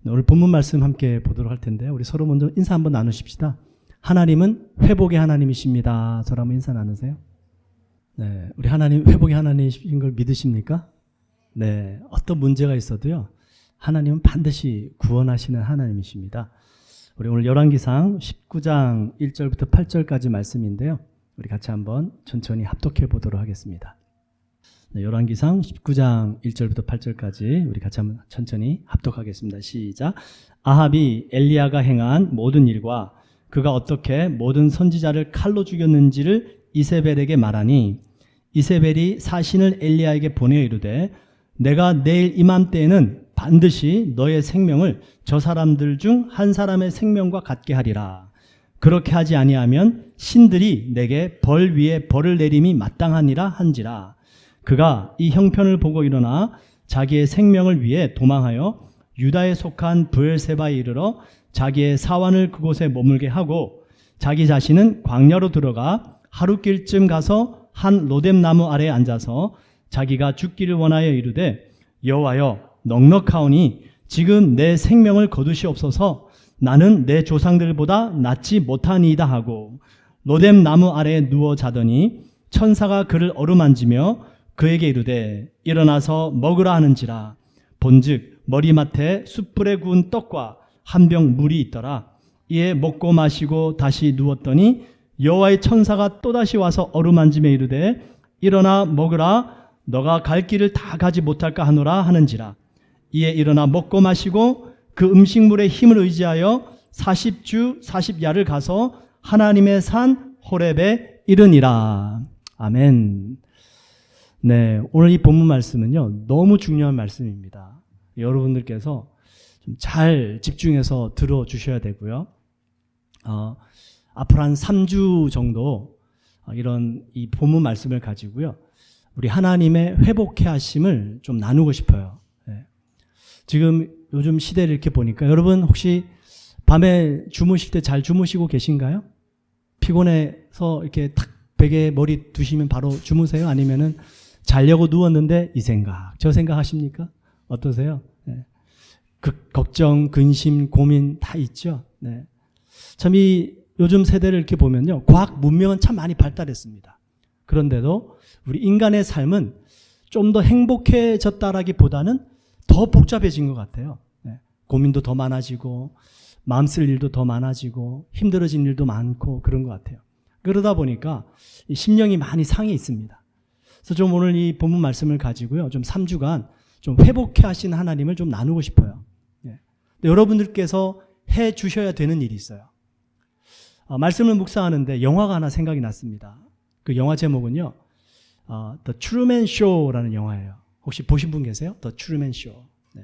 오늘 본문 말씀 함께 보도록 할 텐데 우리 서로 먼저 인사 한번 나누십시다. 하나님은 회복의 하나님이십니다. 저랑 한번 인사 나누세요. 네, 우리 하나님 회복의 하나님이신 걸 믿으십니까? 네, 어떤 문제가 있어도요, 하나님은 반드시 구원하시는 하나님이십니다. 우리 오늘 열왕기상 19장 1절부터 8절까지 말씀인데요, 우리 같이 한번 천천히 합독해 보도록 하겠습니다. 네, 열왕기상 19장 1절부터 8절까지 우리 같이 한번 천천히 합독하겠습니다. 시작. 아합이 엘리야가 행한 모든 일과 그가 어떻게 모든 선지자를 칼로 죽였는지를 이세벨에게 말하니, 이세벨이 사신을 엘리야에게 보내어 이르되 내가 내일 이맘때에는 반드시 너의 생명을 저 사람들 중 한 사람의 생명과 같게 하리라. 그렇게 하지 아니하면 신들이 내게 벌 위에 벌을 내림이 마땅하니라 한지라. 그가 이 형편을 보고 일어나 자기의 생명을 위해 도망하여 유다에 속한 브엘세바에 이르러 자기의 사환을 그곳에 머물게 하고 자기 자신은 광야로 들어가 하루길쯤 가서 한 로뎀나무 아래에 앉아서 자기가 죽기를 원하여 이르되 여호와여 넉넉하오니 지금 내 생명을 거두시옵소서. 나는 내 조상들보다 낫지 못하니이다 하고 로뎀나무 아래에 누워 자더니 천사가 그를 어루만지며 그에게 이르되 일어나서 먹으라 하는지라. 본즉 머리맡에 숯불에 구운 떡과 한 병 물이 있더라. 이에 먹고 마시고 다시 누웠더니 여호와의 천사가 또다시 와서 어루만지며 이르되 일어나 먹으라. 너가 갈 길을 다 가지 못할까 하노라 하는지라. 이에 일어나 먹고 마시고 그 음식물의 힘을 의지하여 40주 40야를 가서 하나님의 산 호렙에 이르니라. 아멘. 네, 오늘 이 본문 말씀은요, 너무 중요한 말씀입니다. 여러분들께서 좀 잘 집중해서 들어주셔야 되고요. 앞으로 한 3주 정도 이런 이 본문 말씀을 가지고요, 우리 하나님의 회복해 하심을 좀 나누고 싶어요. 네. 지금 요즘 시대를 이렇게 보니까 여러분 혹시 밤에 주무실 때 잘 주무시고 계신가요? 피곤해서 이렇게 탁 베개에 머리 두시면 바로 주무세요? 아니면은 자려고 누웠는데 이 생각, 저 생각 하십니까? 어떠세요? 네. 걱정, 근심, 고민 다 있죠. 네. 참 이 요즘 세대를 이렇게 보면요, 과학 문명은 참 많이 발달했습니다. 그런데도 우리 인간의 삶은 좀 더 행복해졌다라기보다는 더 복잡해진 것 같아요. 네. 고민도 더 많아지고 마음 쓸 일도 더 많아지고 힘들어진 일도 많고 그런 것 같아요. 그러다 보니까 이 심령이 많이 상해 있습니다. 그래서 좀 오늘 이 본문 말씀을 가지고요, 좀 3주간 좀 회복해 하신 하나님을 좀 나누고 싶어요. 네. 여러분들께서 해 주셔야 되는 일이 있어요. 말씀을 묵상하는데 영화가 하나 생각이 났습니다. 그 영화 제목은요, The Truman Show라는 영화예요. 혹시 보신 분 계세요? The Truman Show. 네.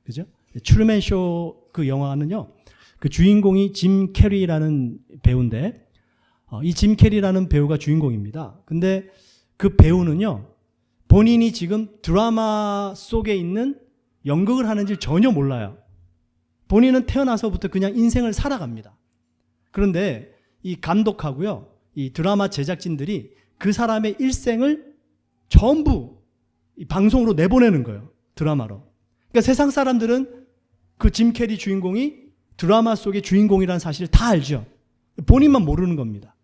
그죠? Truman Show 그 영화는요, 그 주인공이 짐 캐리라는 배우인데, 이 짐 캐리라는 배우가 주인공입니다. 근데 그 배우는요, 본인이 지금 드라마 속에 있는 연극을 하는지 전혀 몰라요. 본인은 태어나서부터 그냥 인생을 살아갑니다. 그런데 이 감독하고요, 이 드라마 제작진들이 그 사람의 일생을 전부 이 방송으로 내보내는 거예요. 드라마로. 그러니까 세상 사람들은 그 짐 캐리 주인공이 드라마 속의 주인공이라는 사실을 다 알죠. 본인만 모르는 겁니다.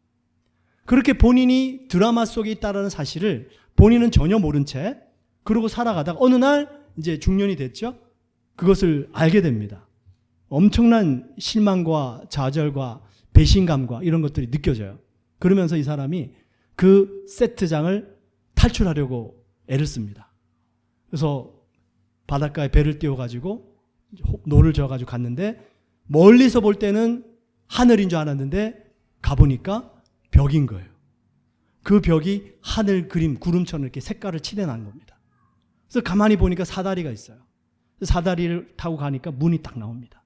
그렇게 본인이 드라마 속에 있다는 사실을 본인은 전혀 모른 채 그러고 살아가다가 어느 날 이제 중년이 됐죠. 그것을 알게 됩니다. 엄청난 실망과 좌절과 배신감과 이런 것들이 느껴져요. 그러면서 이 사람이 그 세트장을 탈출하려고 애를 씁니다. 그래서 바닷가에 배를 띄워가지고 노를 저어가지고 갔는데 멀리서 볼 때는 하늘인 줄 알았는데 가보니까 벽인 거예요. 그 벽이 하늘 그림, 구름처럼 이렇게 색깔을 칠해놓은 겁니다. 그래서 가만히 보니까 사다리가 있어요. 사다리를 타고 가니까 문이 딱 나옵니다.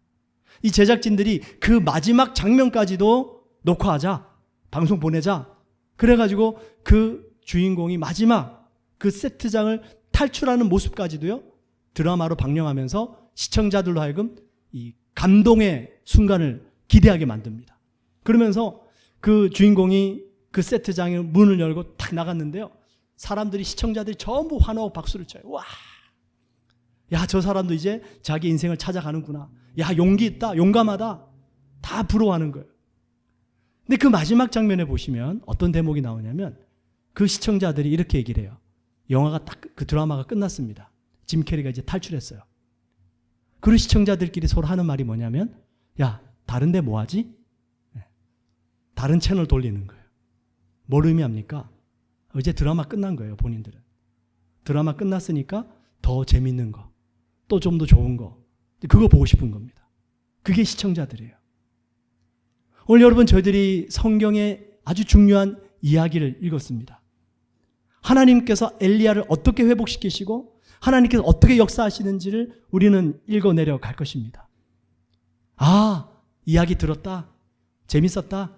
이 제작진들이 그 마지막 장면까지도 녹화하자, 방송 보내자, 그래가지고 그 주인공이 마지막 그 세트장을 탈출하는 모습까지도요, 드라마로 방영하면서 시청자들로 하여금 이 감동의 순간을 기대하게 만듭니다. 그러면서 그 주인공이 그 세트장에 문을 열고 탁 나갔는데요, 사람들이, 시청자들이 전부 환호하고 박수를 쳐요. 와! 야, 저 사람도 이제 자기 인생을 찾아가는구나. 야, 용기 있다. 용감하다. 다 부러워하는 거예요. 근데 그 마지막 장면에 보시면 어떤 대목이 나오냐면 그 시청자들이 이렇게 얘기를 해요. 영화가 딱 그 드라마가 끝났습니다. 짐 캐리가 이제 탈출했어요. 그 시청자들끼리 서로 하는 말이 뭐냐면 야, 다른 데 뭐 하지? 다른 채널 돌리는 거예요. 뭘 의미합니까? 이제 드라마 끝난 거예요, 본인들은. 드라마 끝났으니까 더 재밌는 거, 또 좀 더 좋은 거, 그거 보고 싶은 겁니다. 그게 시청자들이에요. 오늘 여러분, 저희들이 성경의 아주 중요한 이야기를 읽었습니다. 하나님께서 엘리야를 어떻게 회복시키시고 하나님께서 어떻게 역사하시는지를 우리는 읽어내려 갈 것입니다. 아, 이야기 들었다. 재밌었다.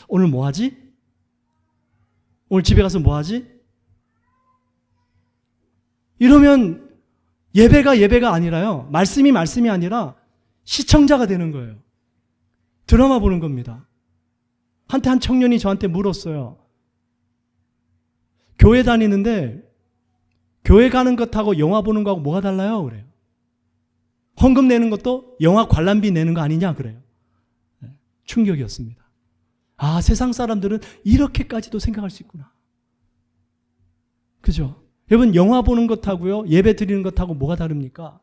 오늘 뭐 하지? 오늘 집에 가서 뭐 하지? 이러면 예배가 아니라요. 말씀이 아니라 시청자가 되는 거예요. 드라마 보는 겁니다. 한때 한 청년이 저한테 물었어요. 교회 다니는데 교회 가는 것하고 영화 보는 거하고 뭐가 달라요? 그래요. 헌금 내는 것도 영화 관람비 내는 거 아니냐? 그래요. 충격이었습니다. 아, 세상 사람들은 이렇게까지도 생각할 수 있구나. 그죠? 여러분, 영화 보는 것하고요, 예배 드리는 것하고 뭐가 다릅니까?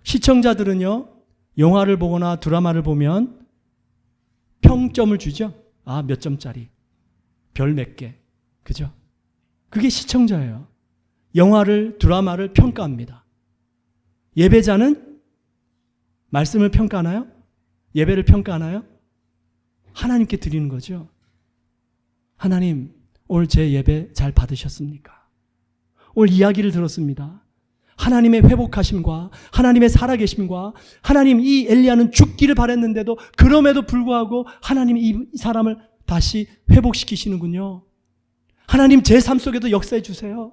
시청자들은요, 영화를 보거나 드라마를 보면 평점을 주죠. 아, 몇 점짜리. 별 몇 개. 그죠? 그게 시청자예요. 영화를, 드라마를 평가합니다. 예배자는 말씀을 평가하나요? 예배를 평가하나요? 하나님께 드리는 거죠. 하나님, 오늘 제 예배 잘 받으셨습니까? 오늘 이야기를 들었습니다. 하나님의 회복하심과 하나님의 살아계심과 하나님, 이 엘리야는 죽기를 바랬는데도 그럼에도 불구하고 하나님이 이 사람을 다시 회복시키시는군요. 하나님, 제 삶 속에도 역사해 주세요.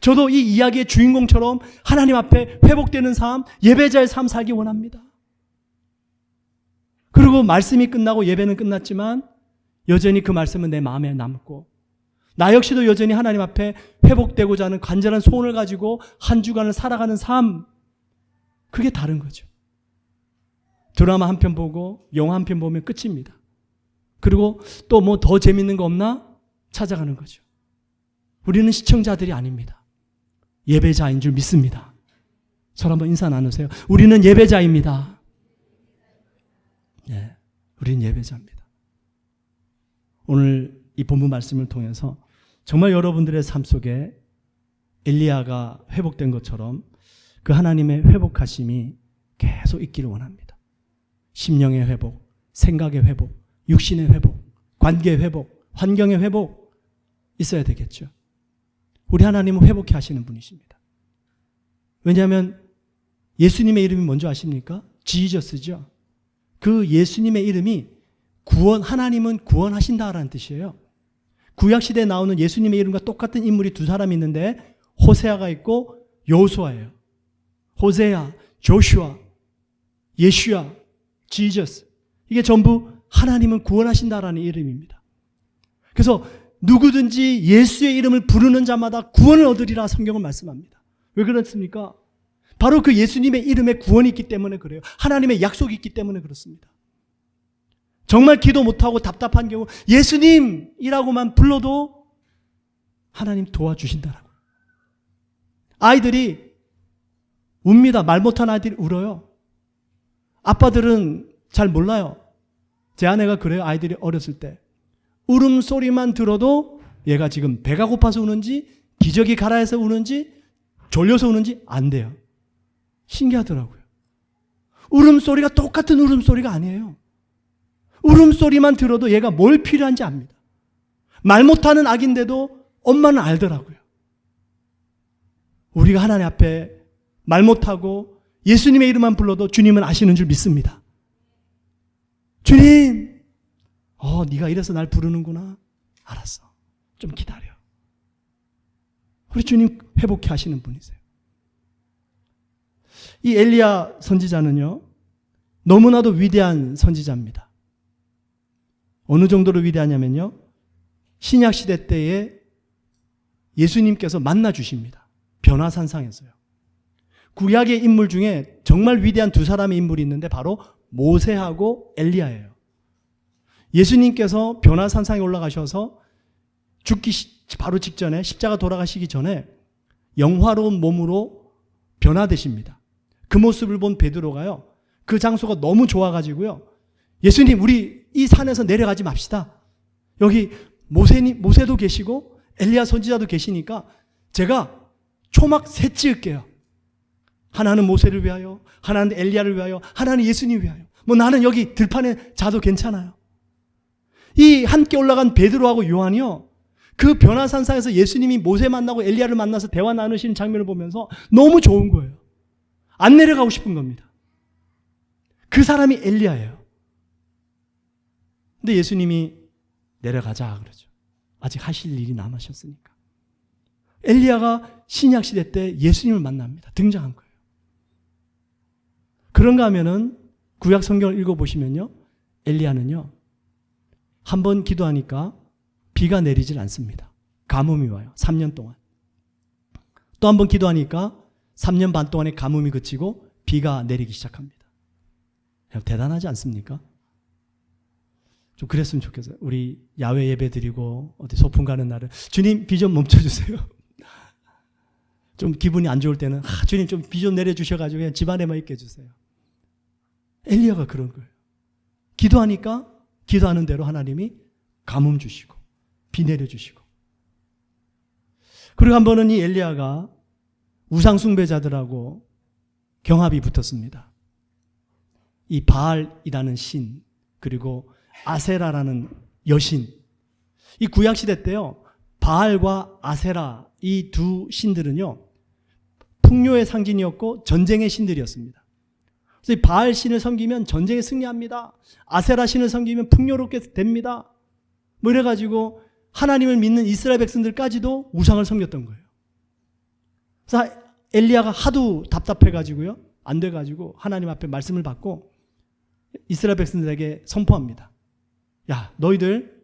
저도 이 이야기의 주인공처럼 하나님 앞에 회복되는 삶, 예배자의 삶 살기 원합니다. 그리고 말씀이 끝나고 예배는 끝났지만 여전히 그 말씀은 내 마음에 남고 나 역시도 여전히 하나님 앞에 회복되고자 하는 간절한 소원을 가지고 한 주간을 살아가는 삶, 그게 다른 거죠. 드라마 한 편 보고 영화 한 편 보면 끝입니다. 그리고 또 뭐 더 재밌는 거 없나? 찾아가는 거죠. 우리는 시청자들이 아닙니다. 예배자인 줄 믿습니다. 서로 한번 인사 나누세요. 우리는 예배자입니다. 네, 우리는 예배자입니다. 오늘 이 본문 말씀을 통해서 정말 여러분들의 삶 속에 엘리야가 회복된 것처럼 그 하나님의 회복하심이 계속 있기를 원합니다. 심령의 회복, 생각의 회복, 육신의 회복, 관계의 회복, 환경의 회복 있어야 되겠죠. 우리 하나님은 회복해 하시는 분이십니다. 왜냐하면 예수님의 이름이 뭔지 아십니까? 지저스죠. 그 예수님의 이름이 하나님은 구원하신다라는 뜻이에요. 구약시대에 나오는 예수님의 이름과 똑같은 인물이 두 사람이 있는데 호세아가 있고 여호수아예요. 호세아, 조슈아, 예슈아, 지저스. 이게 전부 하나님은 구원하신다라는 이름입니다. 그래서 누구든지 예수의 이름을 부르는 자마다 구원을 얻으리라 성경은 말씀합니다. 왜 그렇습니까? 바로 그 예수님의 이름에 구원이 있기 때문에 그래요. 하나님의 약속이 있기 때문에 그렇습니다. 정말 기도 못하고 답답한 경우 예수님이라고만 불러도 하나님 도와주신다라고. 아이들이 웁니다. 말 못한 아이들이 울어요. 아빠들은 잘 몰라요. 제 아내가 그래요. 아이들이 어렸을 때 울음소리만 들어도 얘가 지금 배가 고파서 우는지 기저귀 갈아해서 우는지 졸려서 우는지 안 돼요. 신기하더라고요. 울음소리가 똑같은 울음소리가 아니에요. 울음소리만 들어도 얘가 뭘 필요한지 압니다. 말 못하는 아기인데도 엄마는 알더라고요. 우리가 하나님 앞에 말 못하고 예수님의 이름만 불러도 주님은 아시는 줄 믿습니다. 주님, 네가 이래서 날 부르는구나. 알았어. 좀 기다려. 우리 주님 회복해 하시는 분이세요. 이 엘리야 선지자는요, 너무나도 위대한 선지자입니다. 어느 정도로 위대하냐면요, 신약시대 때에 예수님께서 만나 주십니다. 변화산상에서요. 구약의 인물 중에 정말 위대한 두 사람의 인물이 있는데 바로 모세하고 엘리야예요. 예수님께서 변화산상에 올라가셔서 죽기 바로 직전에 십자가 돌아가시기 전에 영화로운 몸으로 변화되십니다. 그 모습을 본 베드로가요. 그 장소가 너무 좋아가지고요. 예수님, 우리 이 산에서 내려가지 맙시다. 여기 모세도 계시고 엘리야 선지자도 계시니까 제가 초막 셋 지을게요. 하나는 모세를 위하여, 하나는 엘리야를 위하여, 하나는 예수님 위하여. 뭐 나는 여기 들판에 자도 괜찮아요. 이 함께 올라간 베드로하고 요한이요. 그 변화산상에서 예수님이 모세 만나고 엘리야를 만나서 대화 나누시는 장면을 보면서 너무 좋은 거예요. 안 내려가고 싶은 겁니다. 그 사람이 엘리야예요. 근데 예수님이 내려가자 그러죠. 아직 하실 일이 남으셨으니까. 엘리야가 신약 시대 때 예수님을 만납니다. 등장한 거예요. 그런가 하면은 구약 성경을 읽어보시면요. 엘리야는요. 한 번 기도하니까 비가 내리질 않습니다. 가뭄이 와요. 3년 동안. 또 한 번 기도하니까 3년 반 동안의 가뭄이 그치고 비가 내리기 시작합니다. 대단하지 않습니까? 좀 그랬으면 좋겠어요. 우리 야외 예배 드리고 어디 소풍 가는 날은 주님 비 좀 멈춰주세요. 좀 기분이 안 좋을 때는 주님 좀 비 좀 내려주셔가지고 그냥 집안에만 있게 해주세요. 엘리야가 그런 거예요. 기도하니까 기도하는 대로 하나님이 가뭄 주시고 비 내려주시고. 그리고 한 번은 이 엘리야가 우상 숭배자들하고 경합이 붙었습니다. 이 바알이라는 신 그리고 아세라라는 여신. 이 구약시대 때요. 바알과 아세라 이 두 신들은요. 풍요의 상징이었고 전쟁의 신들이었습니다. 그래서 이 바알 신을 섬기면 전쟁에 승리합니다. 아세라 신을 섬기면 풍요롭게 됩니다. 뭐 이래가지고 하나님을 믿는 이스라엘 백성들까지도 우상을 섬겼던 거예요. 그래서 엘리야가 하도 답답해가지고요. 안 돼가지고 하나님 앞에 말씀을 받고 이스라엘 백성들에게 선포합니다. 야, 너희들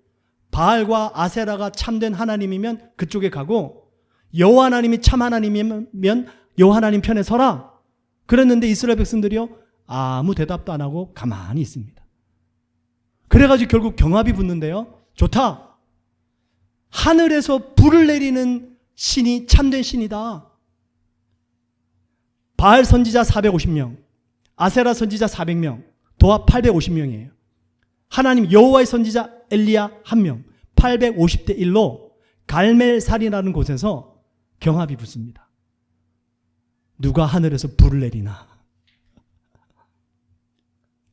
바알과 아세라가 참된 하나님이면 그쪽에 가고 여호와 하나님이 참 하나님이면 여호와 하나님 편에 서라. 그랬는데 이스라엘 백성들이요. 아무 대답도 안 하고 가만히 있습니다. 그래가지고 결국 경합이 붙는데요. 좋다. 하늘에서 불을 내리는 신이 참된 신이다. 바알 선지자 450명, 아세라 선지자 400명, 도합 850명이에요. 하나님 여호와의 선지자 엘리야 1명, 850대 1로 갈멜살이라는 곳에서 경합이 붙습니다. 누가 하늘에서 불을 내리나.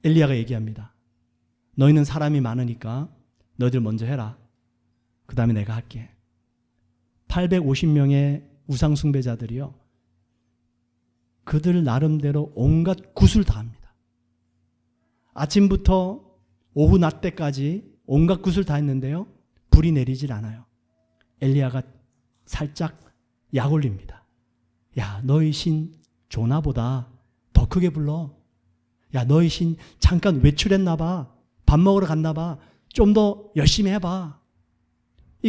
엘리야가 얘기합니다. 너희는 사람이 많으니까 너희들 먼저 해라. 그 다음에 내가 할게. 850명의 우상 숭배자들이요. 그들 나름대로 온갖 굿을 다 합니다. 아침부터 오후 낮 때까지 온갖 굿을 다 했는데요. 불이 내리질 않아요. 엘리야가 살짝 약 올립니다. 야, 너희 신 조나보다 더 크게 불러. 야, 너희 신 잠깐 외출했나 봐. 밥 먹으러 갔나 봐. 좀 더 열심히 해봐.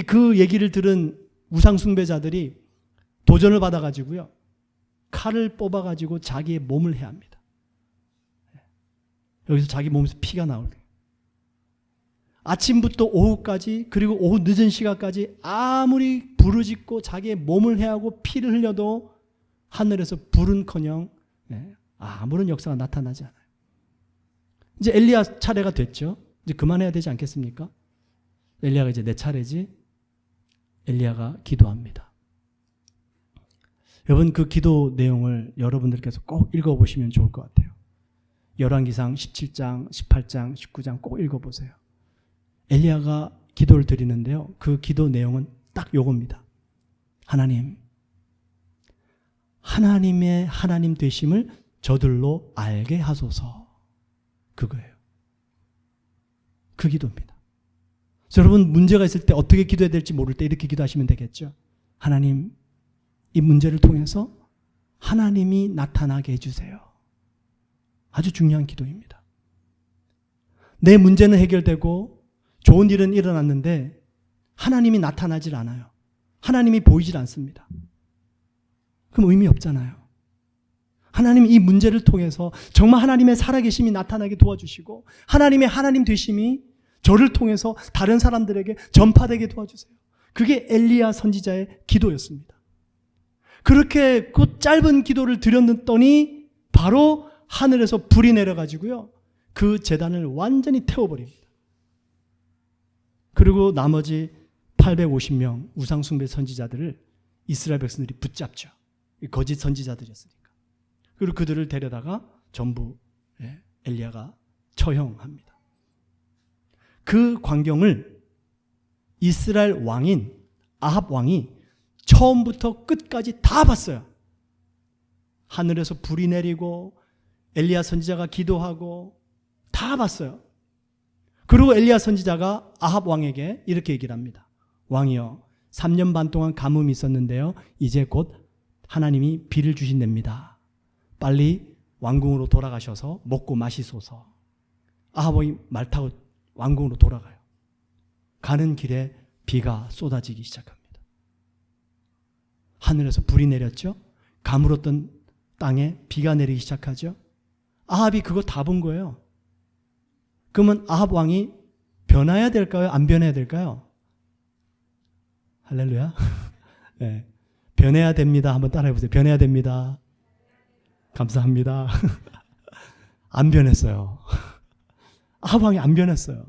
그 얘기를 들은 우상 숭배자들이 도전을 받아가지고요. 칼을 뽑아가지고 자기의 몸을 해야 합니다. 여기서 자기 몸에서 피가 나올 거예요. 아침부터 오후까지 그리고 오후 늦은 시간까지 아무리 부르짖고 자기의 몸을 해하고 피를 흘려도 하늘에서 불은커녕 아무런 역사가 나타나지 않아요. 이제 엘리야 차례가 됐죠. 이제 그만해야 되지 않겠습니까? 엘리야가 이제 내 차례지. 엘리야가 기도합니다. 여러분 그 기도 내용을 여러분들께서 꼭 읽어보시면 좋을 것 같아요. 열왕기상 17장, 18장, 19장 꼭 읽어보세요. 엘리야가 기도를 드리는데요. 그 기도 내용은 딱 요겁니다. 하나님, 하나님의 하나님 되심을 저들로 알게 하소서. 그거예요. 그 기도입니다. 그래서 여러분 문제가 있을 때 어떻게 기도해야 될지 모를 때 이렇게 기도하시면 되겠죠. 하나님, 이 문제를 통해서 하나님이 나타나게 해주세요. 아주 중요한 기도입니다. 내 문제는 해결되고 좋은 일은 일어났는데 하나님이 나타나질 않아요. 하나님이 보이질 않습니다. 그럼 의미 없잖아요. 하나님 이 문제를 통해서 정말 하나님의 살아계심이 나타나게 도와주시고 하나님의 하나님 되심이 저를 통해서 다른 사람들에게 전파되게 도와주세요. 그게 엘리야 선지자의 기도였습니다. 그렇게 그 짧은 기도를 드렸더니 바로 하늘에서 불이 내려가지고요. 그 제단을 완전히 태워버립니다. 그리고 나머지 850명 우상숭배 선지자들을 이스라엘 백성들이 붙잡죠. 거짓 선지자들이었으니까. 그리고 그들을 데려다가 전부 엘리야가 처형합니다. 그 광경을 이스라엘 왕인 아합 왕이 처음부터 끝까지 다 봤어요. 하늘에서 불이 내리고 엘리야 선지자가 기도하고 다 봤어요. 그리고 엘리야 선지자가 아합 왕에게 이렇게 얘기를 합니다. 왕이여, 3년 반 동안 가뭄이 있었는데요. 이제 곧 하나님이 비를 주신답니다. 빨리 왕궁으로 돌아가셔서 먹고 마시소서. 아합 왕이 말 타고 왕궁으로 돌아가요. 가는 길에 비가 쏟아지기 시작합니다. 하늘에서 불이 내렸죠. 가물었던 땅에 비가 내리기 시작하죠. 아합이 그거 다 본 거예요. 그러면 아합 왕이 변해야 될까요? 안 변해야 될까요? 할렐루야. 네. 변해야 됩니다. 한번 따라해 보세요. 변해야 됩니다. 감사합니다. 안 변했어요. 아합 왕이 안 변했어요.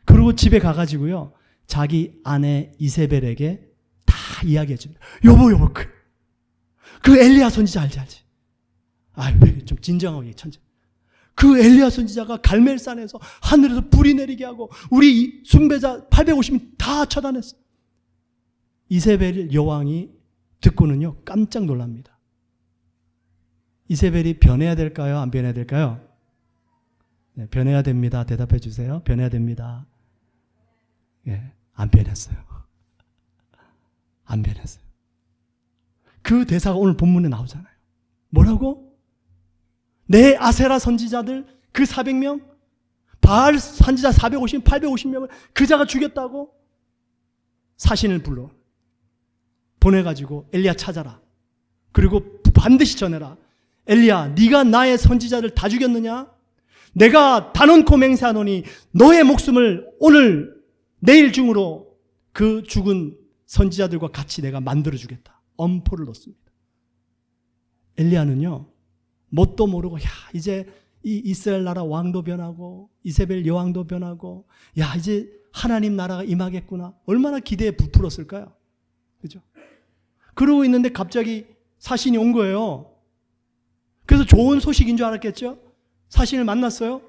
그리고 집에 가가지고요. 자기 아내 이세벨에게 다 이야기해 줍니다. 여보, 그 엘리야 선지자 알지? 왜 좀 진정하게 천천히. 그 엘리야 선지자가 갈멜산에서 하늘에서 불이 내리게 하고 우리 숭배자 850명 다 처단했어. 이세벨 여왕이 듣고는요 깜짝 놀랍니다. 이세벨이 변해야 될까요? 안 변해야 될까요? 네, 변해야 됩니다. 대답해 주세요. 변해야 됩니다. 예, 안 변했어요. 안 변했어요. 그 대사가 오늘 본문에 나오잖아요. 뭐라고? 내 아세라 선지자들 그 400명, 바알 선지자 850명을 그자가 죽였다고 사신을 불러 보내가지고 엘리야 찾아라. 그리고 반드시 전해라. 엘리야, 네가 나의 선지자들 다 죽였느냐? 내가 단언코 맹세하노니 너의 목숨을 오늘 내일 중으로 그 죽은 선지자들과 같이 내가 만들어주겠다. 엄포를 놓습니다. 엘리야는요 뭣도 모르고 이제 이 이스라엘 나라 왕도 변하고 이세벨 여왕도 변하고 이제 하나님 나라가 임하겠구나. 얼마나 기대에 부풀었을까요? 그죠? 그러고 있는데 갑자기 사신이 온 거예요. 그래서 좋은 소식인 줄 알았겠죠? 사신을 만났어요.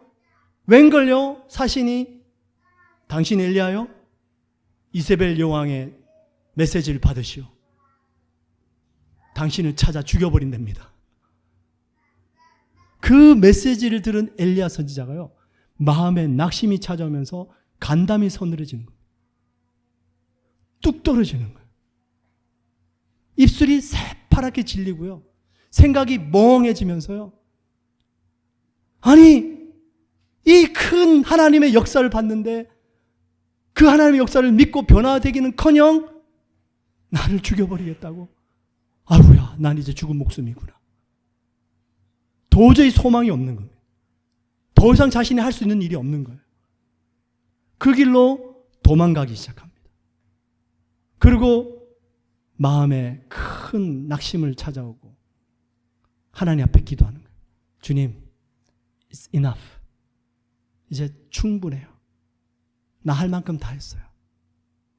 웬걸요? 사신이 당신 엘리야요? 이세벨 여왕의 메시지를 받으시오. 당신을 찾아 죽여버린답니다. 그 메시지를 들은 엘리야 선지자가요 마음에 낙심이 찾아오면서 간담이 서늘해지는 거예요. 뚝 떨어지는 거예요. 입술이 새파랗게 질리고요. 생각이 멍해지면서요. 아니, 이 큰 하나님의 역사를 봤는데 그 하나님의 역사를 믿고 변화되기는커녕 나를 죽여버리겠다고. 아우야, 난 이제 죽은 목숨이구나. 도저히 소망이 없는 거예요. 더 이상 자신이 할 수 있는 일이 없는 거예요. 그 길로 도망가기 시작합니다. 그리고 마음에 큰 낙심을 찾아오고 하나님 앞에 기도하는 거예요. 주님, it's enough. 이제 충분해요. 나 할 만큼 다 했어요.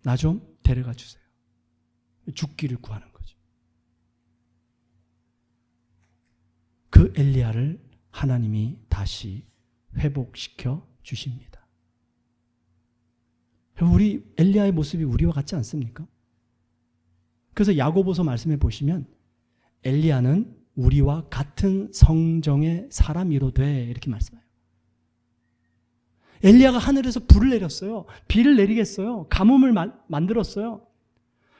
나 좀 데려가 주세요. 죽기를 구하는 거죠. 그 엘리야를 하나님이 다시 회복시켜 주십니다. 우리 엘리야의 모습이 우리와 같지 않습니까? 그래서 야고보서 말씀해 보시면 엘리야는 우리와 같은 성정의 사람이로되 이렇게 말씀해요. 엘리야가 하늘에서 불을 내렸어요. 비를 내리겠어요. 가뭄을 만들었어요.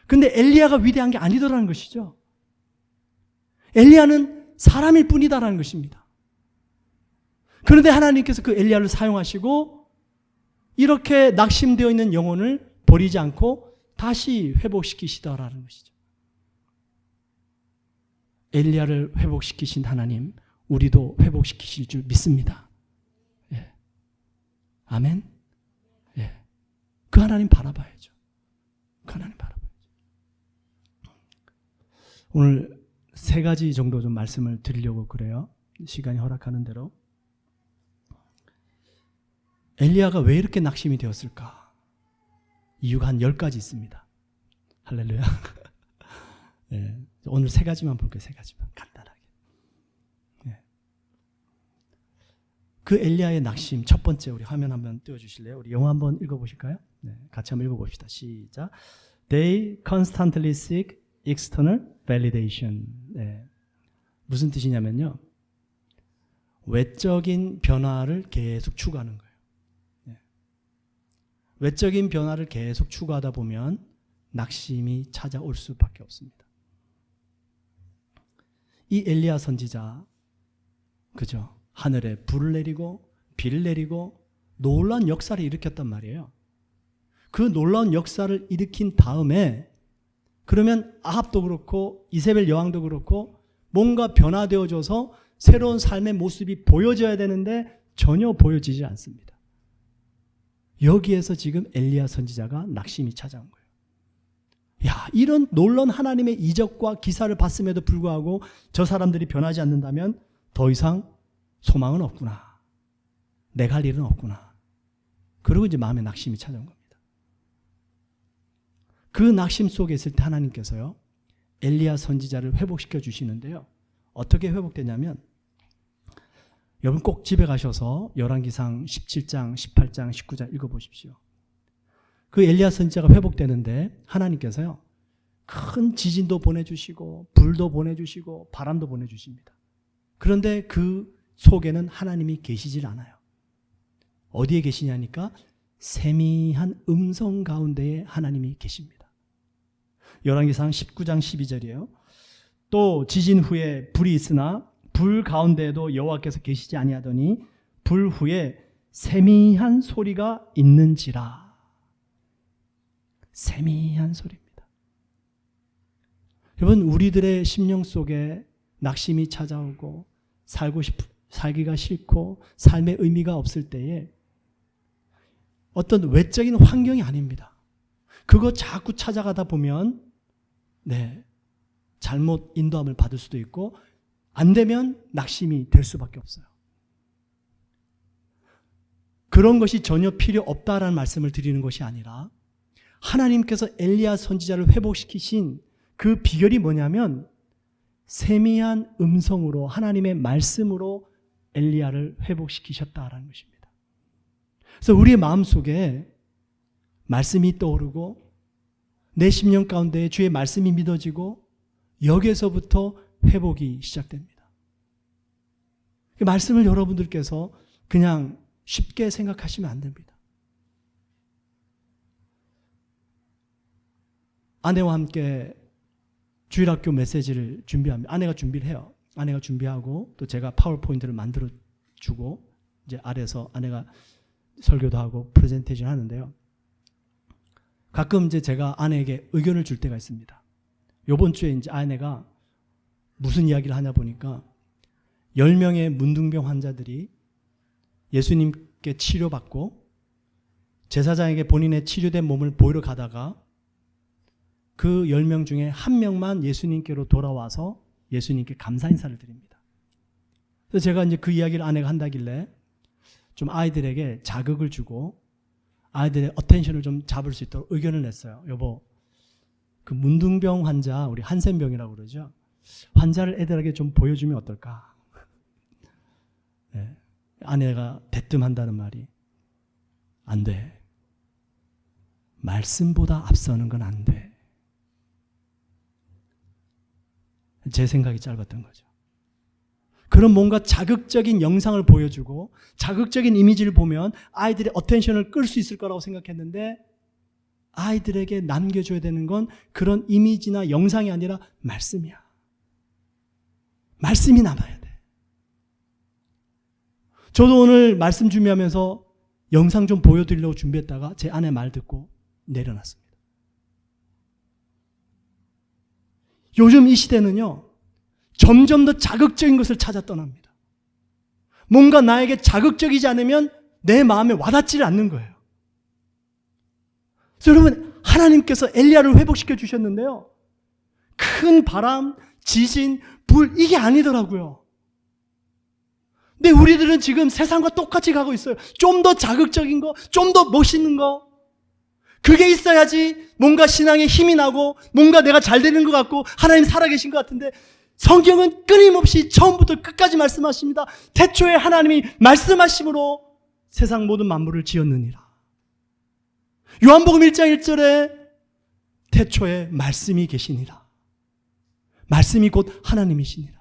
근데 엘리야가 위대한 게 아니더라는 것이죠. 엘리야는 사람일 뿐이다라는 것입니다. 그런데 하나님께서 그 엘리야를 사용하시고 이렇게 낙심되어 있는 영혼을 버리지 않고 다시 회복시키시더라는 것이죠. 엘리야를 회복시키신 하나님, 우리도 회복시키실 줄 믿습니다. 예. 아멘. 예. 그 하나님 바라봐야죠. 그 하나님 바라봐야죠. 오늘 3가지 정도 좀 말씀을 드리려고 그래요. 시간이 허락하는 대로. 엘리야가 왜 이렇게 낙심이 되었을까? 이유가 한 10가지 있습니다. 할렐루야. 예. 오늘 3가지만 볼게요. 3가지만 간단하게. 예. 그 엘리야의 낙심 첫 번째, 우리 화면 한번 띄워주실래요? 우리 영어 한번 읽어보실까요? 네, 같이 한번 읽어봅시다. 시작. They constantly seek external validation. 네. 무슨 뜻이냐면요, 외적인 변화를 계속 추구하는 거예요. 네. 외적인 변화를 계속 추구하다 보면 낙심이 찾아올 수밖에 없습니다. 이 엘리야 선지자, 그죠? 하늘에 불을 내리고 비를 내리고 놀라운 역사를 일으켰단 말이에요. 그 놀라운 역사를 일으킨 다음에 그러면 아합도 그렇고 이세벨 여왕도 그렇고 뭔가 변화되어져서 새로운 삶의 모습이 보여져야 되는데 전혀 보여지지 않습니다. 여기에서 지금 엘리야 선지자가 낙심이 찾아온 거예요. 야, 이런 놀라운 하나님의 이적과 기사를 봤음에도 불구하고 저 사람들이 변하지 않는다면 더 이상 소망은 없구나. 내가 할 일은 없구나. 그리고 이제 마음에 낙심이 찾아온 겁니다. 그 낙심 속에 있을 때 하나님께서요, 엘리야 선지자를 회복시켜 주시는데요. 어떻게 회복되냐면, 여러분 꼭 집에 가셔서 열왕기상 17장, 18장, 19장 읽어보십시오. 그 엘리야 선지자가 회복되는데 하나님께서요, 큰 지진도 보내주시고 불도 보내주시고 바람도 보내주십니다. 그런데 그 속에는 하나님이 계시질 않아요. 어디에 계시냐니까 세미한 음성 가운데에 하나님이 계십니다. 열왕기상 19장 12절이에요. 또 지진 후에 불이 있으나 불 가운데에도 여호와께서 계시지 아니하더니 불 후에 세미한 소리가 있는지라. 세미한 소리입니다. 여러분, 우리들의 심령 속에 낙심이 찾아오고 살기가 싫고 삶의 의미가 없을 때에 어떤 외적인 환경이 아닙니다. 그거 자꾸 찾아가다 보면 잘못 인도함을 받을 수도 있고 안 되면 낙심이 될 수밖에 없어요. 그런 것이 전혀 필요 없다라는 말씀을 드리는 것이 아니라 하나님께서 엘리야 선지자를 회복시키신 그 비결이 뭐냐면 세미한 음성으로 하나님의 말씀으로 엘리야를 회복시키셨다라는 것입니다. 그래서 우리의 마음속에 말씀이 떠오르고 내 심령 가운데 주의 말씀이 믿어지고 여기에서부터 회복이 시작됩니다. 그 말씀을 여러분들께서 그냥 쉽게 생각하시면 안 됩니다. 아내와 함께 주일학교 메시지를 준비합니다. 아내가 준비를 해요. 아내가 준비하고 또 제가 파워포인트를 만들어 주고 이제 아래에서 아내가 설교도 하고 프레젠테이션 하는데요. 가끔 이제 제가 아내에게 의견을 줄 때가 있습니다. 이번 주에 이제 아내가 무슨 이야기를 하냐 보니까 10명의 문둥병 환자들이 예수님께 치료받고 제사장에게 본인의 치료된 몸을 보이러 가다가 그 10명 중에 1명만 예수님께로 돌아와서 예수님께 감사 인사를 드립니다. 그래서 제가 이제 그 이야기를 아내가 한다길래 좀 아이들에게 자극을 주고 아이들의 어텐션을 좀 잡을 수 있도록 의견을 냈어요. 여보, 그 문둥병 환자, 우리 한센병이라고 그러죠. 환자를 애들에게 좀 보여주면 어떨까? 네. 아내가 대뜸한다는 말이 안 돼. 말씀보다 앞서는 건 안 돼. 제 생각이 짧았던 거죠. 그런 뭔가 자극적인 영상을 보여주고 자극적인 이미지를 보면 아이들의 어텐션을 끌 수 있을 거라고 생각했는데 아이들에게 남겨줘야 되는 건 그런 이미지나 영상이 아니라 말씀이야. 말씀이 남아야 돼. 저도 오늘 말씀 준비하면서 영상 좀 보여드리려고 준비했다가 제 아내 말 듣고 내려놨습니다. 요즘 이 시대는요, 점점 더 자극적인 것을 찾아 떠납니다. 뭔가 나에게 자극적이지 않으면 내 마음에 와닿지를 않는 거예요. 그래서 여러분, 하나님께서 엘리야를 회복시켜 주셨는데요, 큰 바람, 지진, 불, 이게 아니더라고요. 근데 우리들은 지금 세상과 똑같이 가고 있어요. 좀 더 자극적인 거, 좀 더 멋있는 거, 그게 있어야지 뭔가 신앙에 힘이 나고 뭔가 내가 잘 되는 것 같고 하나님 살아계신 것 같은데, 성경은 끊임없이 처음부터 끝까지 말씀하십니다. 태초에 하나님이 말씀하심으로 세상 모든 만물을 지었느니라. 요한복음 1장 1절에 태초에 말씀이 계시니라. 말씀이 곧 하나님이시니라.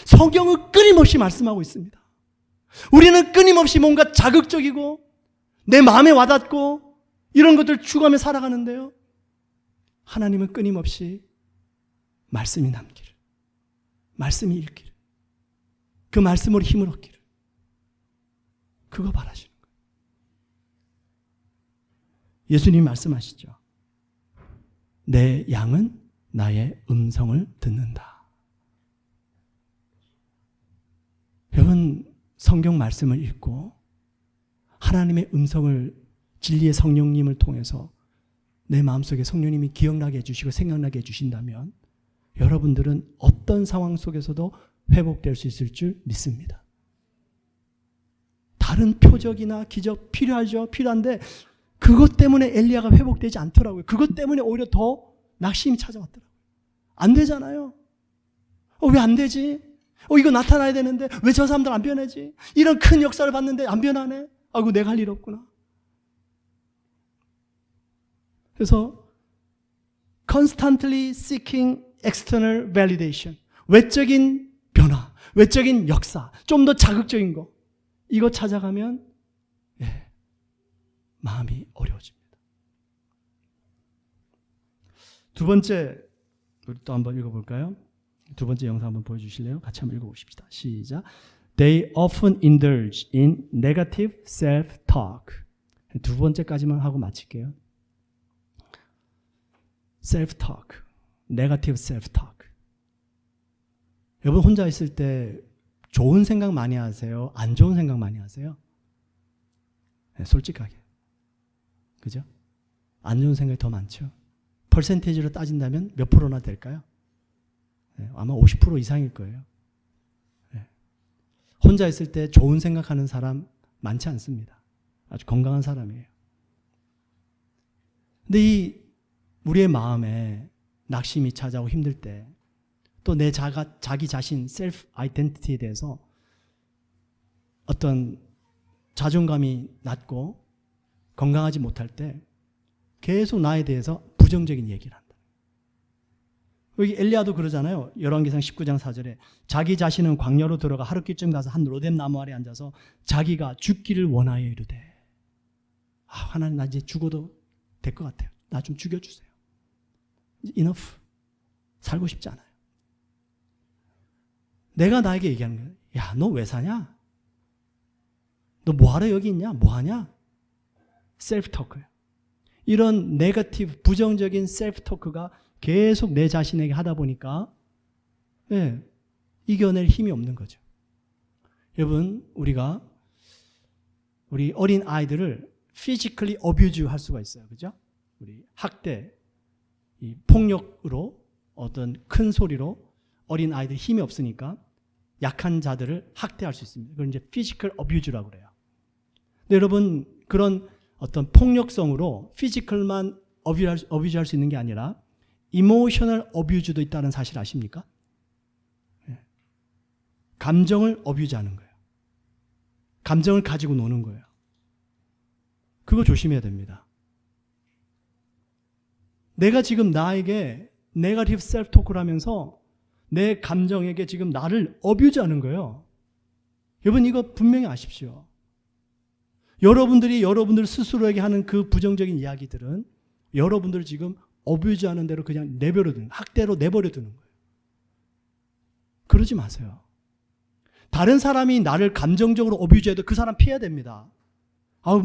성경은 끊임없이 말씀하고 있습니다. 우리는 끊임없이 뭔가 자극적이고 내 마음에 와닿고 이런 것들 추구하며 살아가는데요, 하나님은 끊임없이 말씀이 남기를, 말씀이 읽기를, 그 말씀으로 힘을 얻기를, 그거 바라시는 거예요. 예수님이 말씀하시죠. 내 양은 나의 음성을 듣는다. 여러분, 성경 말씀을 읽고 하나님의 음성을, 진리의 성령님을 통해서 내 마음속에 성령님이 기억나게 해주시고 생각나게 해주신다면 여러분들은 어떤 상황 속에서도 회복될 수 있을 줄 믿습니다. 다른 표적이나 기적 필요하죠. 필요한데 그것 때문에 엘리야가 회복되지 않더라고요. 그것 때문에 오히려 더 낙심이 찾아왔더라고요. 안 되잖아요. 왜 안 되지? 이거 나타나야 되는데 왜 저 사람들 안 변하지? 이런 큰 역사를 봤는데 안 변하네? 아이고, 내가 할 일 없구나. 그래서 constantly seeking external validation, 외적인 변화, 외적인 역사, 좀 더 자극적인 거, 이거 찾아가면 마음이 어려워집니다. 두 번째, 우리 또 한번 읽어볼까요? 두 번째 영상 한번 보여주실래요? 같이 한번 읽어보십시다. 시작. They often indulge in negative self-talk. 두 번째까지만 하고 마칠게요. self-talk, negative self-talk. 여러분 혼자 있을 때 좋은 생각 많이 하세요? 안 좋은 생각 많이 하세요? 네, 솔직하게. 그죠? 안 좋은 생각이 더 많죠. 퍼센테이지로 따진다면 몇 프로나 될까요? 네, 아마 50% 이상일 거예요. 네. 혼자 있을 때 좋은 생각하는 사람 많지 않습니다. 아주 건강한 사람이에요. 근데 우리의 마음에 낙심이 찾아오고 힘들 때, 또 내 자기 자신, 셀프 아이덴티티에 대해서 어떤 자존감이 낮고 건강하지 못할 때 계속 나에 대해서 부정적인 얘기를 한다. 여기 엘리야도 그러잖아요. 열왕기상 19장 4절에 자기 자신은 광야로 들어가 하룻길쯤 가서 한 로뎀 나무 아래 앉아서 자기가 죽기를 원하여 이르되, 하나님, 나 이제 죽어도 될 것 같아요. 나 좀 죽여주세요. enough. 살고 싶지 않아요. 내가 나에게 얘기하는 거예요. 야, 너 왜 사냐? 너 뭐하러 여기 있냐? 뭐하냐? 셀프 토크예요. 이런 네거티브, 부정적인 셀프 토크가 계속 내 자신에게 하다 보니까 이겨낼 힘이 없는 거죠. 여러분, 우리 어린 아이들을 physically abuse 할 수가 있어요. 그죠? 우리 학대, 이 폭력으로, 어떤 큰 소리로 어린 아이들이 힘이 없으니까 약한 자들을 학대할 수 있습니다. 그걸 이제 physical abuse라고 그래요. 근데 여러분, 그런 어떤 폭력성으로 physical만 abuse 할 수 있는 게 아니라 emotional abuse도 있다는 사실 아십니까? 감정을 abuse 하는 거예요. 감정을 가지고 노는 거예요. 그거 조심해야 됩니다. 내가 지금 나에게 네거티브 셀프 토크를 하면서 내 감정에게 지금 나를 abuse 하는 거예요. 여러분, 이거 분명히 아십시오. 여러분들이 여러분들 스스로에게 하는 그 부정적인 이야기들은 여러분들을 지금 abuse 하는 대로 그냥 내버려 두는, 학대로 내버려 두는 거예요. 그러지 마세요. 다른 사람이 나를 감정적으로 abuse 해도 그 사람 피해야 됩니다.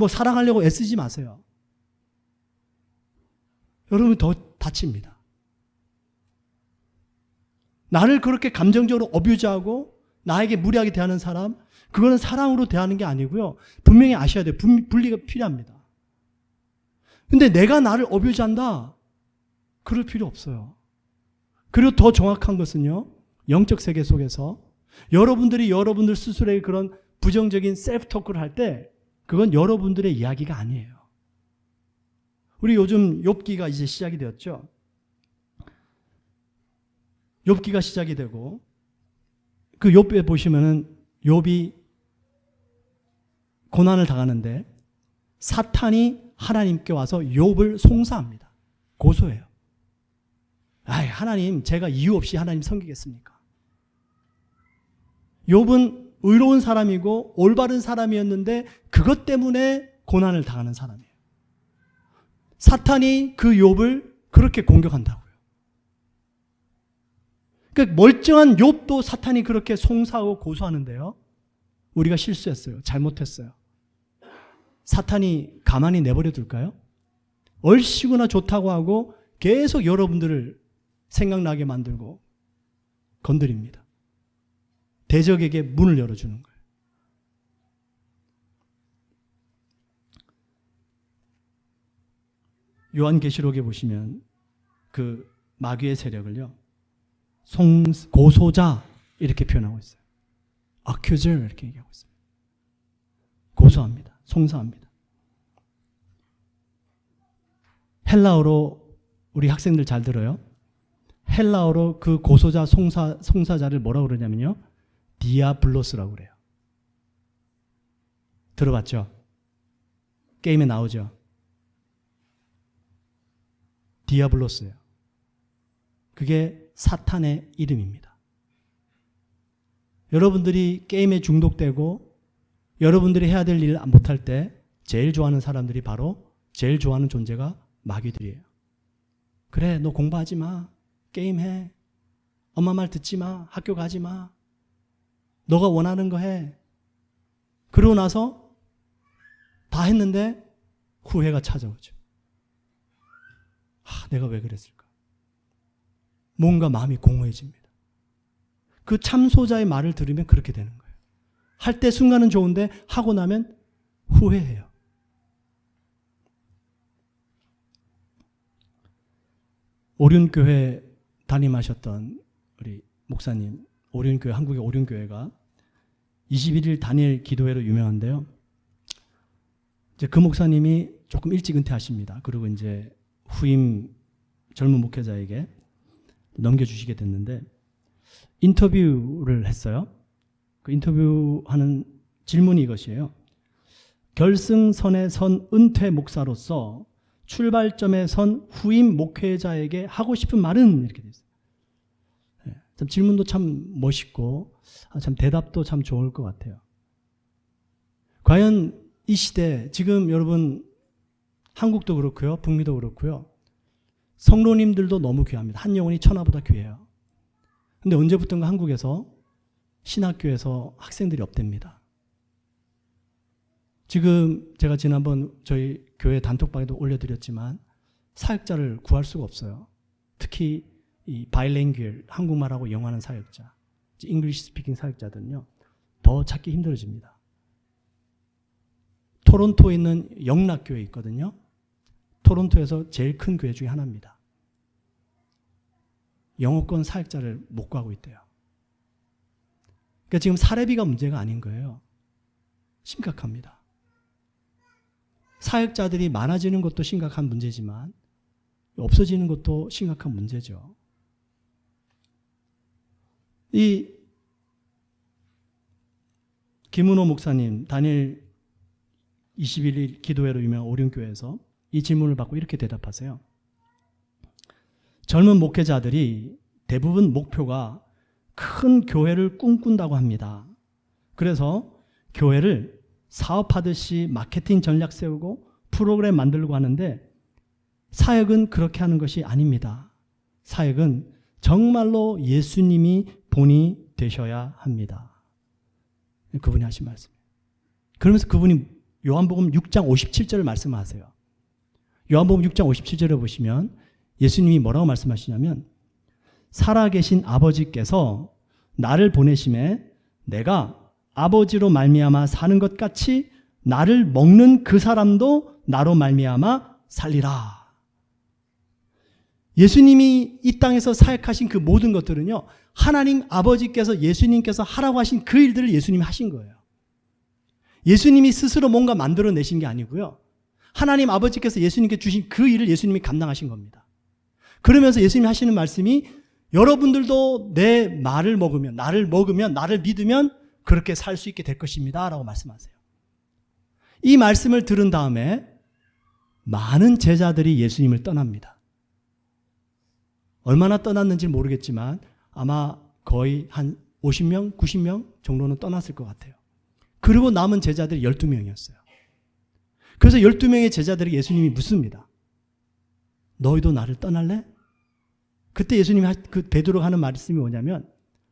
사랑하려고 애쓰지 마세요. 여러분 더 다칩니다. 나를 그렇게 감정적으로 어뷰즈하고 나에게 무리하게 대하는 사람, 그거는 사랑으로 대하는 게 아니고요. 분명히 아셔야 돼요. 분리가 필요합니다. 근데 내가 나를 어뷰즈한다? 그럴 필요 없어요. 그리고 더 정확한 것은요. 영적 세계 속에서 여러분들이 여러분들 스스로의 그런 부정적인 셀프 토크를 할 때 그건 여러분들의 이야기가 아니에요. 우리 요즘 욥기가 이제 시작이 되었죠. 욥기가 시작이 되고 그 욥에 보시면은 욥이 고난을 당하는데 사탄이 하나님께 와서 욥을 송사합니다. 고소해요. 아이, 하나님, 제가 이유 없이 하나님 섬기겠습니까? 욥은 의로운 사람이고 올바른 사람이었는데 그것 때문에 고난을 당하는 사람이에요. 사탄이 그 욥을 그렇게 공격한다고요. 그러니까 멀쩡한 욥도 사탄이 그렇게 송사하고 고소하는데요. 우리가 실수했어요. 잘못했어요. 사탄이 가만히 내버려 둘까요? 얼씨구나 좋다고 하고 계속 여러분들을 생각나게 만들고 건드립니다. 대적에게 문을 열어주는 거예요. 요한계시록에 보시면 그 마귀의 세력을요. 고소자 이렇게 표현하고 있어요. accuser 이렇게 얘기하고 있습니다. 고소합니다. 송사합니다. 헬라어로 우리 학생들 잘 들어요. 헬라어로 그 고소자 송사자를 뭐라고 그러냐면요. 디아블로스라고 그래요. 들어봤죠? 게임에 나오죠? 디아블로스예요. 그게 사탄의 이름입니다. 여러분들이 게임에 중독되고 여러분들이 해야 될 일을 못할 때 제일 좋아하는 사람들이 바로 제일 좋아하는 존재가 마귀들이에요. 그래, 너 공부하지 마. 게임해. 엄마 말 듣지 마. 학교 가지 마. 너가 원하는 거 해. 그러고 나서 다 했는데 후회가 찾아오죠. 내가 왜 그랬을까? 뭔가 마음이 공허해집니다. 그 참소자의 말을 들으면 그렇게 되는 거예요. 할 때 순간은 좋은데 하고 나면 후회해요. 오륜교회 담임하셨던 우리 목사님, 오륜교회, 한국의 오륜교회가 21일 단일 기도회로 유명한데요. 이제 그 목사님이 조금 일찍 은퇴하십니다. 그리고 이제 후임 젊은 목회자에게 넘겨주시게 됐는데 인터뷰를 했어요. 그 인터뷰하는 질문이 이것이에요. 결승선에 선 은퇴 목사로서 출발점에 선 후임 목회자에게 하고 싶은 말은 이렇게 되어 있어요. 참 질문도 참 멋있고 참 대답도 참 좋을 것 같아요. 과연 이 시대 지금 여러분 한국도 그렇고요. 북미도 그렇고요. 성로님들도 너무 귀합니다. 한 영혼이 천하보다 귀해요. 근데 언제부턴가 한국에서 신학교에서 학생들이 없답니다. 지금 제가 지난번 저희 교회 단톡방에도 올려드렸지만 사역자를 구할 수가 없어요. 특히 이 바이랭귀얼, 한국말하고 영어하는 사역자, 잉글리시 스피킹 사역자들은요. 더 찾기 힘들어집니다. 토론토에 있는 영락교회 있거든요. 토론토에서 제일 큰 교회 중에 하나입니다. 영어권 사역자를 못 구하고 있대요. 그러니까 지금 사례비가 문제가 아닌 거예요. 심각합니다. 사역자들이 많아지는 것도 심각한 문제지만 없어지는 것도 심각한 문제죠. 이 김은호 목사님 단일 21일 기도회로 유명한 오륜교회에서 이 질문을 받고 이렇게 대답하세요. 젊은 목회자들이 대부분 목표가 큰 교회를 꿈꾼다고 합니다. 그래서 교회를 사업하듯이 마케팅 전략 세우고 프로그램 만들려고 하는데 사역은 그렇게 하는 것이 아닙니다. 사역은 정말로 예수님이 본이 되셔야 합니다. 그분이 하신 말씀이에요. 그러면서 그분이 요한복음 6장 57절을 말씀하세요. 요한복음 6장 57절을 보시면 예수님이 뭐라고 말씀하시냐면 살아계신 아버지께서 나를 보내심에 내가 아버지로 말미암아 사는 것 같이 나를 먹는 그 사람도 나로 말미암아 살리라. 예수님이 이 땅에서 사역하신 그 모든 것들은요, 하나님 아버지께서 예수님께서 하라고 하신 그 일들을 예수님이 하신 거예요. 예수님이 스스로 뭔가 만들어내신 게 아니고요. 하나님 아버지께서 예수님께 주신 그 일을 예수님이 감당하신 겁니다. 그러면서 예수님이 하시는 말씀이 여러분들도 내 말을 먹으면, 나를 믿으면 그렇게 살 수 있게 될 것입니다 라고 말씀하세요. 이 말씀을 들은 다음에 많은 제자들이 예수님을 떠납니다. 얼마나 떠났는지 모르겠지만 아마 거의 한 50명, 90명 정도는 떠났을 것 같아요. 그리고 남은 제자들이 12명이었어요. 그래서 12명의 제자들이 예수님이 묻습니다. 너희도 나를 떠날래? 그때 예수님이 그 베드로가 하는 말씀이 뭐냐면,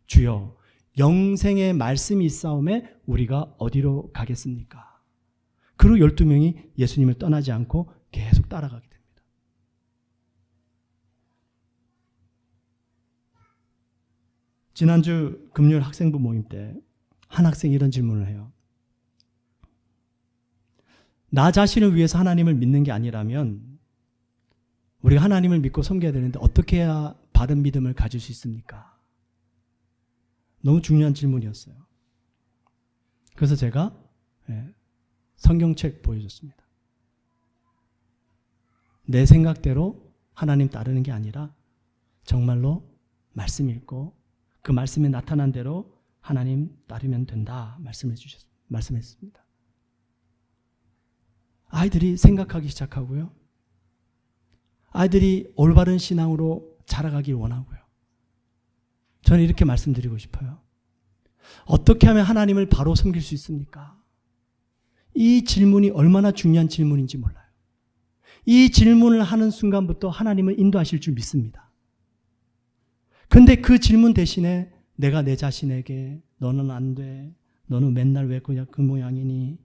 주여 영생의 말씀이 있사오매 우리가 어디로 가겠습니까? 그리고 12명이 예수님을 떠나지 않고 계속 따라가게 됩니다. 지난주 금요일 학생부 모임 때 한 학생이 이런 질문을 해요. 나 자신을 위해서 하나님을 믿는 게 아니라면 우리가 하나님을 믿고 섬겨야 되는데 어떻게 해야 바른 믿음을 가질 수 있습니까? 너무 중요한 질문이었어요. 그래서 제가 성경책 보여줬습니다. 내 생각대로 하나님 따르는 게 아니라 정말로 말씀 읽고 그 말씀에 나타난 대로 하나님 따르면 된다 말씀했습니다. 아이들이 생각하기 시작하고요. 아이들이 올바른 신앙으로 자라가길 원하고요. 저는 이렇게 말씀드리고 싶어요. 어떻게 하면 하나님을 바로 섬길 수 있습니까? 이 질문이 얼마나 중요한 질문인지 몰라요. 이 질문을 하는 순간부터 하나님을 인도하실 줄 믿습니다. 근데 그 질문 대신에 내가 내 자신에게 너는 안 돼. 너는 맨날 왜 그냥 그 모양이니.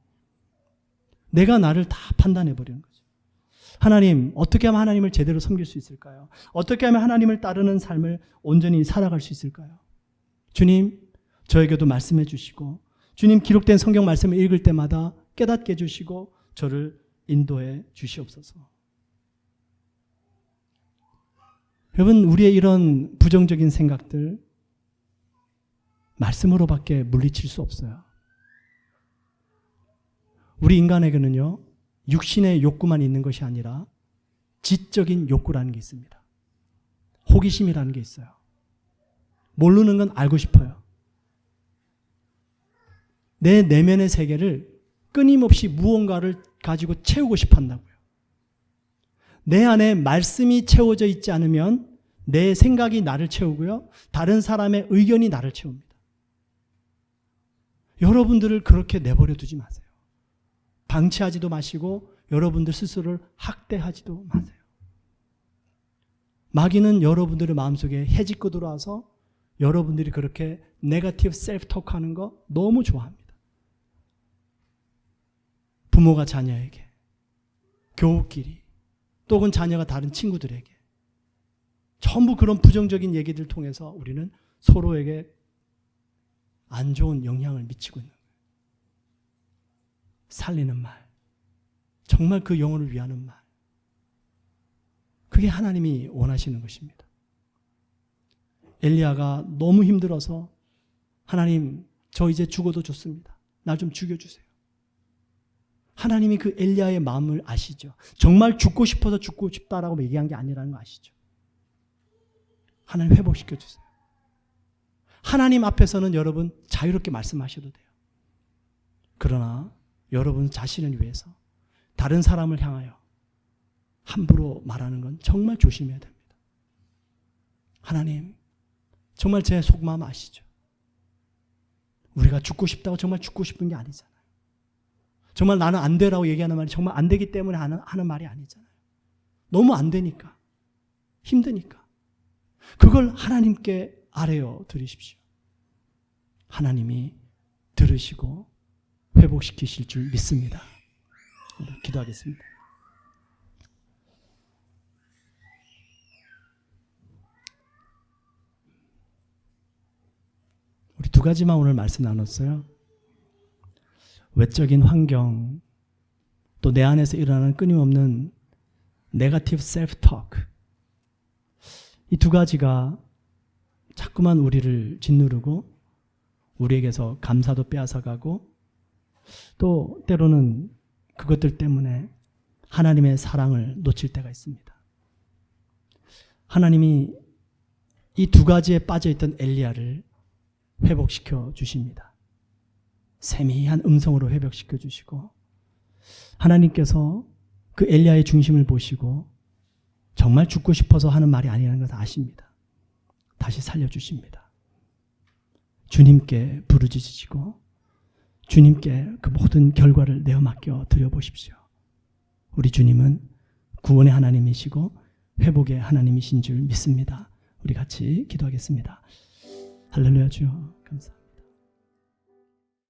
내가 나를 다 판단해버리는 거죠. 하나님, 어떻게 하면 하나님을 제대로 섬길 수 있을까요? 어떻게 하면 하나님을 따르는 삶을 온전히 살아갈 수 있을까요? 주님, 저에게도 말씀해 주시고, 주님 기록된 성경 말씀을 읽을 때마다 깨닫게 해주시고 저를 인도해 주시옵소서. 여러분, 우리의 이런 부정적인 생각들 말씀으로밖에 물리칠 수 없어요. 우리 인간에게는요, 육신의 욕구만 있는 것이 아니라 지적인 욕구라는 게 있습니다. 호기심이라는 게 있어요. 모르는 건 알고 싶어요. 내 내면의 세계를 끊임없이 무언가를 가지고 채우고 싶어 한다고요. 내 안에 말씀이 채워져 있지 않으면 내 생각이 나를 채우고요. 다른 사람의 의견이 나를 채웁니다. 여러분들을 그렇게 내버려 두지 마세요. 방치하지도 마시고 여러분들 스스로를 학대하지도 마세요. 마귀는 여러분들의 마음속에 해집고 들어와서 여러분들이 그렇게 네거티브 셀프 톡하는 거 너무 좋아합니다. 부모가 자녀에게, 교우끼리, 또 혹은 자녀가 다른 친구들에게 전부 그런 부정적인 얘기들 통해서 우리는 서로에게 안 좋은 영향을 미치고 있는 거예요. 살리는 말, 정말 그 영혼을 위하는 말, 그게 하나님이 원하시는 것입니다. 엘리야가 너무 힘들어서 하나님, 저 이제 죽어도 좋습니다. 나 좀 죽여주세요. 하나님이 그 엘리야의 마음을 아시죠. 정말 죽고 싶어서 죽고 싶다라고 얘기한 게 아니라는 거 아시죠. 하나님 회복시켜주세요. 하나님 앞에서는 여러분 자유롭게 말씀하셔도 돼요. 그러나 여러분 자신을 위해서 다른 사람을 향하여 함부로 말하는 건 정말 조심해야 됩니다. 하나님, 정말 제 속마음 아시죠? 우리가 죽고 싶다고 정말 죽고 싶은 게 아니잖아요. 정말 나는 안 되라고 얘기하는 말이 정말 안 되기 때문에 하는 말이 아니잖아요. 너무 안 되니까, 힘드니까. 그걸 하나님께 아뢰어 드리십시오. 하나님이 들으시고 회복시키실 줄 믿습니다. 기도하겠습니다. 가지만 오늘 말씀 나눴어요. 외적인 환경, 또 내 안에서 일어나는 끊임없는 네거티브 셀프 토크, 이 두 가지가 자꾸만 우리를 짓누르고 우리에게서 감사도 빼앗아가고 또 때로는 그것들 때문에 하나님의 사랑을 놓칠 때가 있습니다. 하나님이 이 두 가지에 빠져있던 엘리야를 회복시켜 주십니다. 세미한 음성으로 회복시켜 주시고 하나님께서 그 엘리야의 중심을 보시고 정말 죽고 싶어서 하는 말이 아니라는 것을 아십니다. 다시 살려주십니다. 주님께 부르짖으시고 주님께 그 모든 결과를 내어 맡겨 드려보십시오. 우리 주님은 구원의 하나님이시고 회복의 하나님이신 줄 믿습니다. 우리 같이 기도하겠습니다. 할렐루야. 주여 감사합니다.